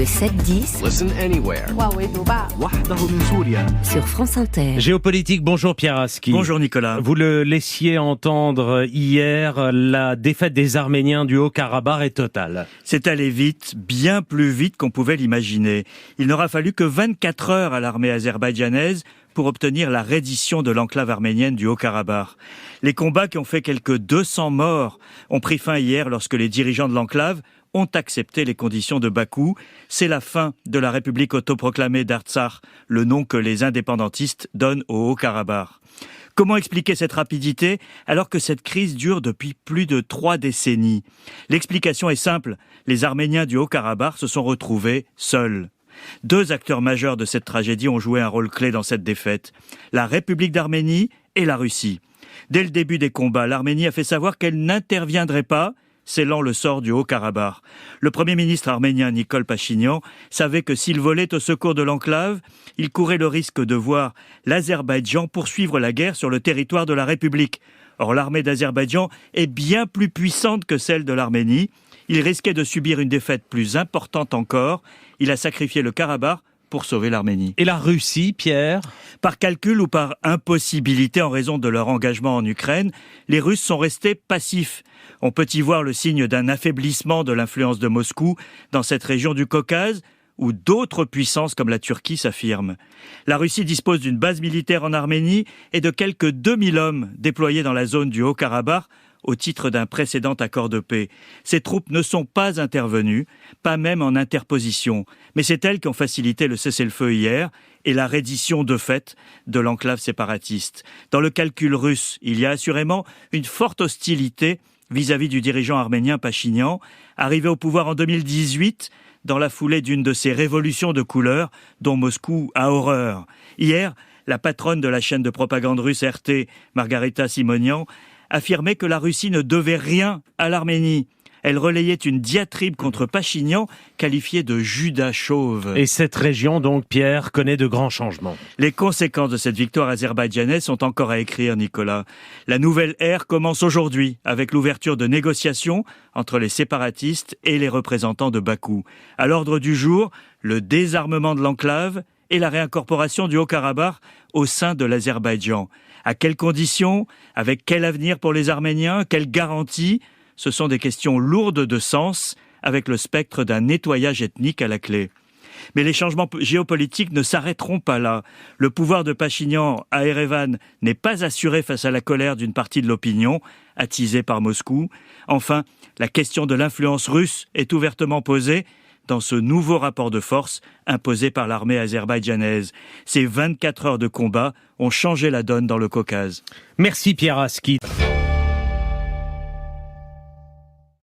Le 7-10 Listen anywhere. وحده من سوريا. sur France Inter. Géopolitique, bonjour Pierre Aski. Bonjour Nicolas. Vous le laissiez entendre hier, la défaite des Arméniens du Haut-Karabakh est totale. C'est allé vite, bien plus vite qu'on pouvait l'imaginer. Il n'aura fallu que 24 heures à l'armée azerbaïdjanaise pour obtenir la reddition de l'enclave arménienne du Haut-Karabakh. Les combats qui ont fait quelques 200 morts ont pris fin hier lorsque les dirigeants de l'enclave ont accepté les conditions de Bakou. C'est la fin de la République autoproclamée d'Artsakh, le nom que les indépendantistes donnent au Haut-Karabakh. Comment expliquer cette rapidité alors que cette crise dure depuis plus de 3 décennies ? L'explication est simple, les Arméniens du Haut-Karabakh se sont retrouvés seuls. 2 acteurs majeurs de cette tragédie ont joué un rôle clé dans cette défaite, la République d'Arménie et la Russie. Dès le début des combats, l'Arménie a fait savoir qu'elle n'interviendrait pas, scellant le sort du Haut-Karabakh. Le Premier ministre arménien Nikol Pachinian savait que s'il volait au secours de l'enclave, il courait le risque de voir l'Azerbaïdjan poursuivre la guerre sur le territoire de la République. Or, l'armée d'Azerbaïdjan est bien plus puissante que celle de l'Arménie. Il risquait de subir une défaite plus importante encore. Il a sacrifié le Karabakh pour sauver l'Arménie. Et la Russie, Pierre ? Par calcul ou par impossibilité en raison de leur engagement en Ukraine, les Russes sont restés passifs. On peut y voir le signe d'un affaiblissement de l'influence de Moscou dans cette région du Caucase, où d'autres puissances comme la Turquie s'affirment. La Russie dispose d'une base militaire en Arménie et de quelques 2000 hommes déployés dans la zone du Haut-Karabakh au titre d'un précédent accord de paix. Ces troupes ne sont pas intervenues, pas même en interposition, mais c'est elles qui ont facilité le cessez-le-feu hier et la reddition de fait de l'enclave séparatiste. Dans le calcul russe, il y a assurément une forte hostilité vis-à-vis du dirigeant arménien Pachinian, arrivé au pouvoir en 2018, dans la foulée d'une de ces révolutions de couleur dont Moscou a horreur. Hier, la patronne de la chaîne de propagande russe RT, Margarita Simonian, affirmait que la Russie ne devait rien à l'Arménie. Elle relayait une diatribe contre Pachinian, qualifiée de Judas chauve. Et cette région, donc, Pierre, connaît de grands changements. Les conséquences de cette victoire azerbaïdjanaise sont encore à écrire, Nicolas. La nouvelle ère commence aujourd'hui, avec l'ouverture de négociations entre les séparatistes et les représentants de Bakou. À l'ordre du jour, le désarmement de l'enclave et la réincorporation du Haut-Karabakh au sein de l'Azerbaïdjan. À quelles conditions ? Avec quel avenir pour les Arméniens ? Quelles garanties ? Ce sont des questions lourdes de sens, avec le spectre d'un nettoyage ethnique à la clé. Mais les changements géopolitiques ne s'arrêteront pas là. Le pouvoir de Pachinian à Erevan n'est pas assuré face à la colère d'une partie de l'opinion, attisée par Moscou. Enfin, la question de l'influence russe est ouvertement posée dans ce nouveau rapport de force imposé par l'armée azerbaïdjanaise. Ces 24 heures de combat ont changé la donne dans le Caucase. Merci Pierre Aski.